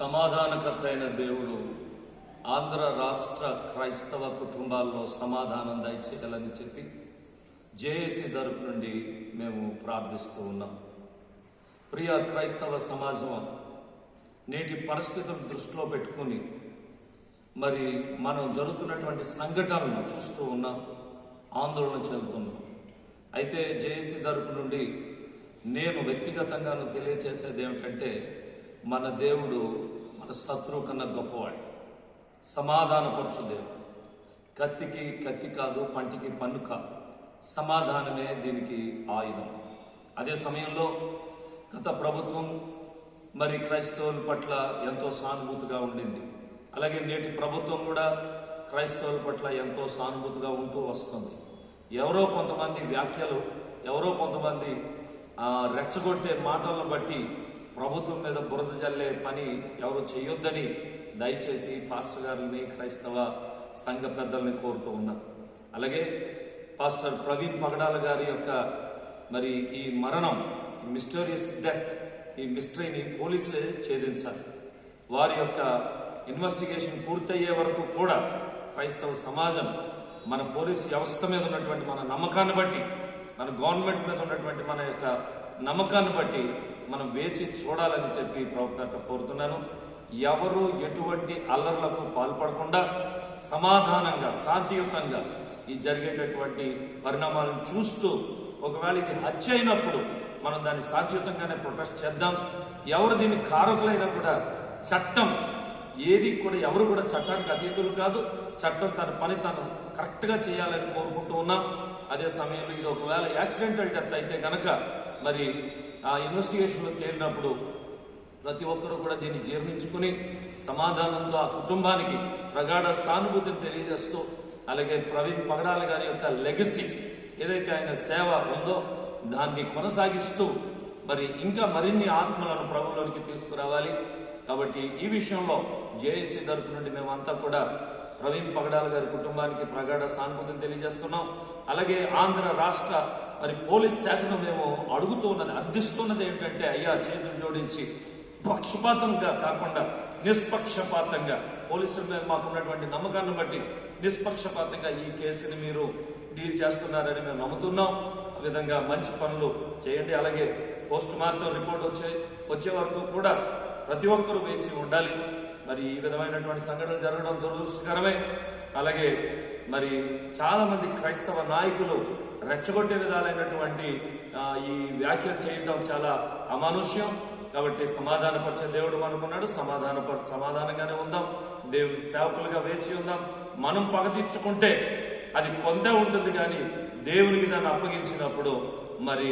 సమాధానకర్త అయిన దేవుడు ఆంధ్ర రాష్ట్ర క్రైస్తవ కుటుంబాల్లో సమాధానం దయచేయాలని చెప్పి జేఏసీ తరపు నుండి మేము ప్రార్థిస్తూ ఉన్నాం. ప్రియ క్రైస్తవ సమాజం, నేటి పరిస్థితులను దృష్టిలో పెట్టుకుని మరి మనం జరుగుతున్నటువంటి సంఘటనలను చూస్తూ ఉన్నాం, ఆందోళన చెందుతున్నాం. అయితే జేఏసీ తరపు నుండి నేను వ్యక్తిగతంగాను తెలియచేసేది ఏమిటంటే, మన దేవుడు మన శత్రువు కన్నా గొప్పవాడు, సమాధానపరచు దేవుడు. కత్తికి కత్తి కాదు, పంటికి పన్ను కాదు, సమాధానమే దీనికి ఆయుధం. అదే సమయంలో గత ప్రభుత్వం మరి క్రైస్తవుల పట్ల ఎంతో సానుభూతిగా ఉండింది. అలాగే నేటి ప్రభుత్వం కూడా క్రైస్తవుల పట్ల ఎంతో సానుభూతిగా ఉంటూ వస్తుంది. ఎవరో కొంతమంది వ్యాఖ్యలు, ఎవరో కొంతమంది రెచ్చగొట్టే మాటలను బట్టి ప్రభుత్వం మీద బురద జల్లే పని ఎవరు చేయొద్దని దయచేసి పాస్టర్ గారిని, క్రైస్తవ సంఘ పెద్దల్ని కోరుతూ ఉన్నారు. అలాగే పాస్టర్ ప్రవీణ్ పగడాల గారి యొక్క మరి ఈ మరణం, మిస్టీరియస్ డెత్, ఈ మిస్టరీని పోలీసులే ఛేదించాలి. వారి యొక్క ఇన్వెస్టిగేషన్ పూర్తయ్యే వరకు కూడా క్రైస్తవ సమాజం మన పోలీసు వ్యవస్థ మీద ఉన్నటువంటి మన నమ్మకాన్ని బట్టి, మన గవర్నమెంట్ మీద ఉన్నటువంటి మన యొక్క నమ్మకాన్ని బట్టి మనం వేచి చూడాలని చెప్పి ప్రభుత్వంతో కోరుతున్నాను. ఎవరు ఎటువంటి అల్లర్లకు పాల్పడకుండా సమాధానంగా, శాంతియుతంగా ఈ జరిగేటటువంటి పరిణామాలను చూస్తూ, ఒకవేళ ఇది హత్య అయినప్పుడు మనం దాన్ని శాంతియుతంగానే ప్రొటెస్ట్ చేద్దాం. ఎవరు దీన్ని కారకులైనా కూడా చట్టం ఏది కూడా, ఎవరు కూడా చట్టానికి అతీతులు కాదు. చట్టం తన పని తను కరెక్ట్గా చేయాలని కోరుకుంటూ ఉన్నాం. అదే సమయంలో ఇది ఒకవేళ యాక్సిడెంటల్ డెత్ అయితే కనుక మరి ఆ ఇన్వెస్టిగేషన్లో తేలినప్పుడు ప్రతి ఒక్కరూ కూడా దీన్ని జీర్ణించుకుని సమాధానంతో ఆ కుటుంబానికి ప్రగాఢ సానుభూతిని తెలియజేస్తూ, అలాగే ప్రవీణ్ పగడాల గారి యొక్క లెగసీ ఏదైతే ఆయన సేవ ఉందో దాన్ని కొనసాగిస్తూ మరి ఇంకా మరిన్ని ఆత్మలను ప్రభువులోనికి తీసుకురావాలి. కాబట్టి ఈ విషయంలో జేఏసీ తరపు నుండి మేమంతా కూడా ప్రవీణ్ పగడాల గారి కుటుంబానికి ప్రగాఢ సానుభూతిని తెలియజేస్తున్నాం. అలాగే ఆంధ్ర రాష్ట్ర మరి పోలీస్ శాఖను మేము అర్థిస్తున్నది ఏంటంటే, అయ్యా చేతులు జోడించి పక్షపాతంగా కాకుండా నిష్పక్షపాతంగా, పోలీసుల మీద మాకున్నటువంటి నమ్మకాన్ని బట్టి నిష్పక్షపాతంగా ఈ కేసుని మీరు డీల్ చేస్తున్నారని మేము నమ్ముతున్నాం. ఆ విధంగా మంచి పనులు చేయండి. అలాగే పోస్ట్ మార్టం రిపోర్ట్ వచ్చే వరకు కూడా ప్రతి ఒక్కరూ వేచి ఉండాలి. మరి ఈ విధమైనటువంటి సంఘటనలు జరగడం దురదృష్టకరమే. అలాగే మరి చాలా మంది క్రైస్తవ నాయకులు రెచ్చగొట్టే విధాలైనటువంటి ఈ వ్యాఖ్యలు చేయడం చాలా అమానుష్యం. కాబట్టి సమాధానపరిచే దేవుడు మనకున్నాడు. సమాధానంగానే ఉందాం, దేవుడి సేవకులుగా వేచి ఉందాం. మనం పగ తీర్చుకుంటే అది కొంతే ఉంటుంది, కానీ దేవునికి దాన్ని అప్పగించినప్పుడు మరి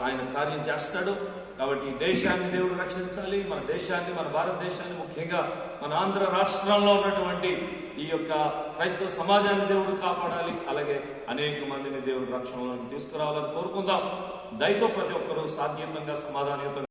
ఆయన కార్యం చేస్తాడు. కాబట్టి ఈ దేశాన్ని దేవుడు రక్షించాలి. మన దేశాన్ని, మన భారతదేశాన్ని, ముఖ్యంగా మన ఆంధ్ర రాష్ట్రంలో ఉన్నటువంటి ఈ యొక్క క్రైస్తవ సమాజాన్ని దేవుడు కాపాడాలి. అలాగే అనేక మందిని దేవుడు రక్షణలోకి తీసుకురావాలని కోరుకుందాం. దయతో ప్రతి ఒక్కరూ సాధ్యంగా, సమాధానయుతంగా